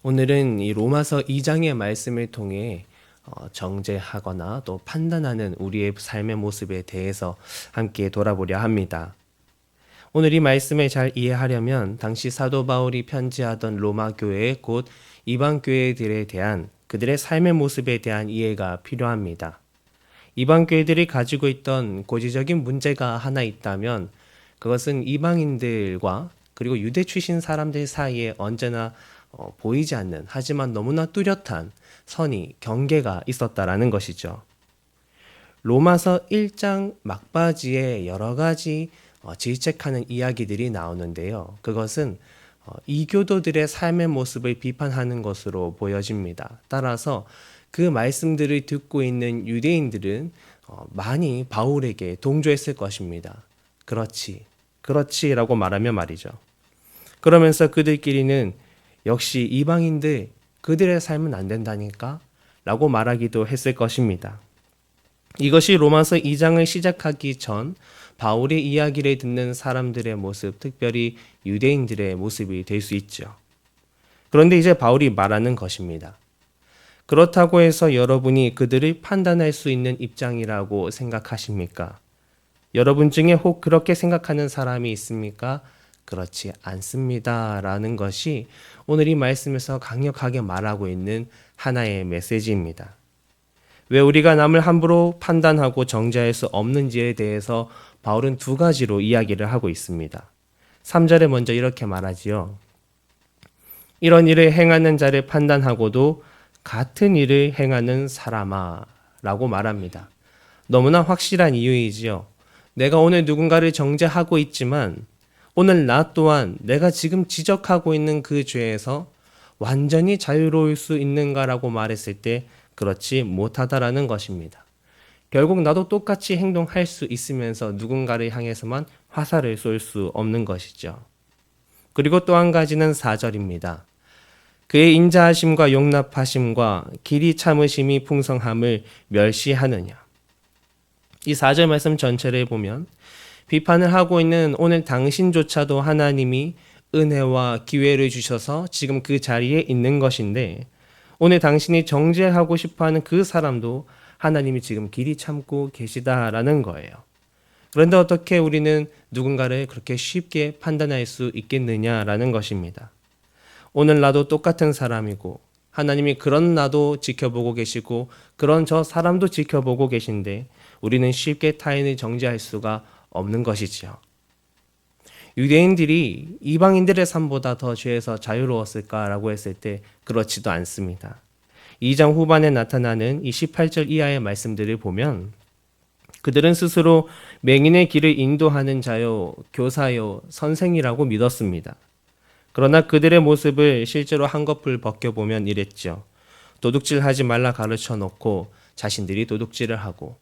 오늘은 이 로마서 2장의 말씀을 통해 정죄하거나 또 판단하는 우리의 삶의 모습에 대해서 함께 돌아보려 합니다. 오늘 이 말씀을 잘 이해하려면 당시 사도 바울이 편지하던 로마 교회 곧 이방 교회들에 대한 그들의 삶의 모습에 대한 이해가 필요합니다. 이방 교회들이 가지고 있던 고지적인 문제가 하나 있다면 그것은 이방인들과 그리고 유대 출신 사람들 사이에 언제나 보이지 않는 하지만 너무나 뚜렷한 선이 경계가 있었다라는 것이죠. 로마서 1장 막바지에 여러 가지 질책하는 이야기들이 나오는데요. 그것은 이교도들의 삶의 모습을 비판하는 것으로 보여집니다. 따라서 그 말씀들을 듣고 있는 유대인들은 많이 바울에게 동조했을 것입니다. 그렇지라고 말하며 말이죠. 그러면서 그들끼리는 역시 이방인들 그들의 삶은 안 된다니까 라고 말하기도 했을 것입니다. 이것이 로마서 2장을 시작하기 전 바울의 이야기를 듣는 사람들의 모습, 특별히 유대인들의 모습이 될 수 있죠. 그런데 이제 바울이 말하는 것입니다. 그렇다고 해서 여러분이 그들을 판단할 수 있는 입장이라고 생각하십니까? 여러분 중에 혹 그렇게 생각하는 사람이 있습니까? 그렇지 않습니다. 라는 것이 오늘 이 말씀에서 강력하게 말하고 있는 하나의 메시지입니다. 왜 우리가 남을 함부로 판단하고 정죄할 수 없는지에 대해서 바울은 두 가지로 이야기를 하고 있습니다. 3절에 먼저 이렇게 말하지요. 이런 일을 행하는 자를 판단하고도 같은 일을 행하는 사람아 라고 말합니다. 너무나 확실한 이유이지요. 내가 오늘 누군가를 정죄하고 있지만 오늘 나 또한 내가 지금 지적하고 있는 그 죄에서 완전히 자유로울 수 있는가라고 말했을 때 그렇지 못하다라는 것입니다. 결국 나도 똑같이 행동할 수 있으면서 누군가를 향해서만 화살을 쏠 수 없는 것이죠. 그리고 또 한 가지는 4절입니다. 그의 인자하심과 용납하심과 길이 참으심이 풍성함을 멸시하느냐. 이 4절 말씀 전체를 보면 비판을 하고 있는 오늘 당신조차도 하나님이 은혜와 기회를 주셔서 지금 그 자리에 있는 것인데 오늘 당신이 정죄하고 싶어하는 그 사람도 하나님이 지금 길이 참고 계시다라는 거예요. 그런데 어떻게 우리는 누군가를 그렇게 쉽게 판단할 수 있겠느냐라는 것입니다. 오늘 나도 똑같은 사람이고 하나님이 그런 나도 지켜보고 계시고 그런 저 사람도 지켜보고 계신데 우리는 쉽게 타인을 정죄할 수가 없는 것이지요. 유대인들이 이방인들의 삶보다 더 죄에서 자유로웠을까라고 했을 때 그렇지도 않습니다. 2장 후반에 나타나는 이 18절 이하의 말씀들을 보면 그들은 스스로 맹인의 길을 인도하는 자요, 교사요, 선생이라고 믿었습니다. 그러나 그들의 모습을 실제로 한꺼풀 벗겨보면 이랬죠. 도둑질하지 말라 가르쳐 놓고 자신들이 도둑질을 하고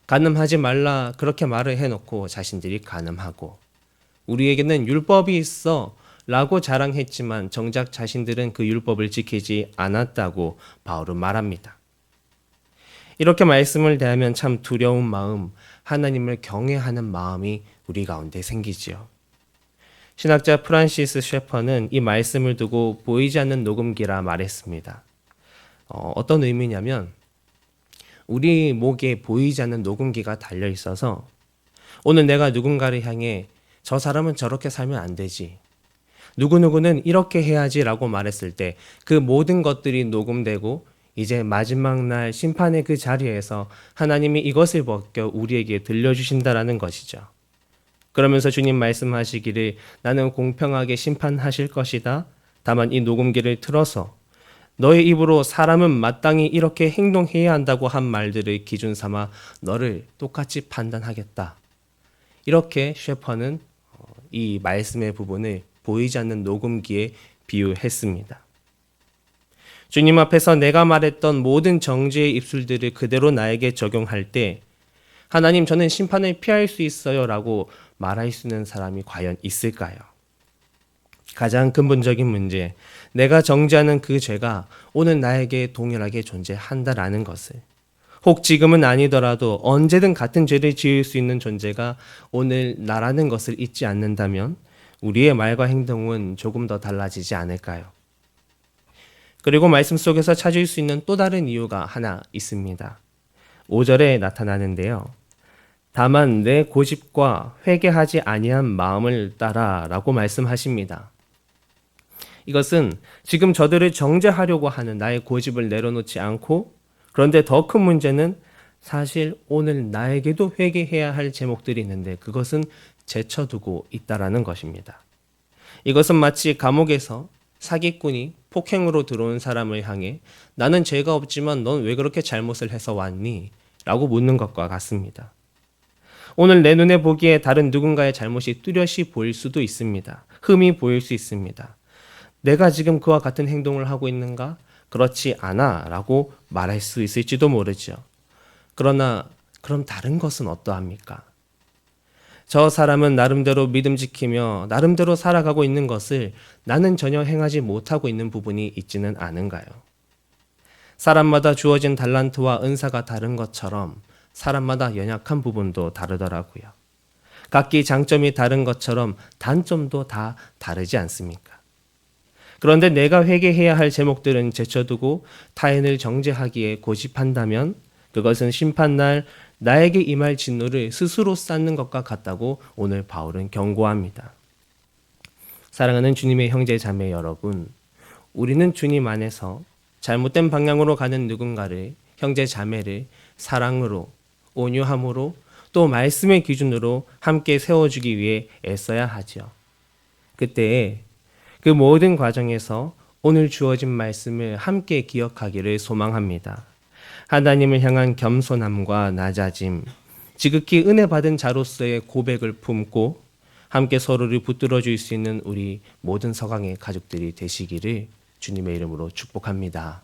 간음하지 말라 그렇게 말을 해놓고 자신들이 간음하고 우리에게는 율법이 있어 라고 자랑했지만 정작 자신들은 그 율법을 지키지 않았다고 바울은 말합니다. 이렇게 말씀을 대하면 참 두려운 마음, 하나님을 경외하는 마음이 우리 가운데 생기지요. 신학자 프란시스 셰퍼는 이 말씀을 두고 보이지 않는 녹음기라 말했습니다. 어떤 의미냐면 우리 목에 보이지 않는 녹음기가 달려 있어서 오늘 내가 누군가를 향해 저 사람은 저렇게 살면 안 되지. 누구누구는 이렇게 해야지 라고 말했을 때 그 모든 것들이 녹음되고 이제 마지막 날 심판의 그 자리에서 하나님이 이것을 벗겨 우리에게 들려주신다라는 것이죠. 그러면서 주님 말씀하시기를 나는 공평하게 심판하실 것이다. 다만 이 녹음기를 틀어서 너의 입으로 사람은 마땅히 이렇게 행동해야 한다고 한 말들을 기준 삼아 너를 똑같이 판단하겠다. 이렇게 셰퍼는 이 말씀의 부분을 보이지 않는 녹음기에 비유했습니다. 주님 앞에서 내가 말했던 모든 정죄의 입술들을 그대로 나에게 적용할 때 하나님 저는 심판을 피할 수 있어요 라고 말할 수 있는 사람이 과연 있을까요? 가장 근본적인 문제, 내가 정죄하는 그 죄가 오늘 나에게 동일하게 존재한다라는 것을 혹 지금은 아니더라도 언제든 같은 죄를 지을 수 있는 존재가 오늘 나라는 것을 잊지 않는다면 우리의 말과 행동은 조금 더 달라지지 않을까요? 그리고 말씀 속에서 찾을 수 있는 또 다른 이유가 하나 있습니다. 5절에 나타나는데요. 다만 내 고집과 회개하지 아니한 마음을 따라라고 말씀하십니다. 이것은 지금 저들을 정죄하려고 하는 나의 고집을 내려놓지 않고, 그런데 더 큰 문제는 사실 오늘 나에게도 회개해야 할 제목들이 있는데 그것은 제쳐두고 있다라는 것입니다. 이것은 마치 감옥에서 사기꾼이 폭행으로 들어온 사람을 향해 나는 죄가 없지만 넌 왜 그렇게 잘못을 해서 왔니? 라고 묻는 것과 같습니다. 오늘 내 눈에 보기에 다른 누군가의 잘못이 뚜렷이 보일 수도 있습니다. 흠이 보일 수 있습니다. 내가 지금 그와 같은 행동을 하고 있는가? 그렇지 않아 라고 말할 수 있을지도 모르죠. 그러나 그럼 다른 것은 어떠합니까? 저 사람은 나름대로 믿음 지키며 나름대로 살아가고 있는 것을 나는 전혀 행하지 못하고 있는 부분이 있지는 않은가요? 사람마다 주어진 달란트와 은사가 다른 것처럼 사람마다 연약한 부분도 다르더라고요. 각기 장점이 다른 것처럼 단점도 다 다르지 않습니까? 그런데 내가 회개해야 할 제목들은 제쳐두고 타인을 정죄하기에 고집한다면 그것은 심판날 나에게 임할 진노를 스스로 쌓는 것과 같다고 오늘 바울은 경고합니다. 사랑하는 주님의 형제 자매 여러분, 우리는 주님 안에서 잘못된 방향으로 가는 누군가를, 형제 자매를 사랑으로, 온유함으로, 또 말씀의 기준으로 함께 세워주기 위해 애써야 하죠. 그때 그 모든 과정에서 오늘 주어진 말씀을 함께 기억하기를 소망합니다. 하나님을 향한 겸손함과 낮아짐, 지극히 은혜 받은 자로서의 고백을 품고 함께 서로를 붙들어 줄 수 있는 우리 모든 서강의 가족들이 되시기를 주님의 이름으로 축복합니다.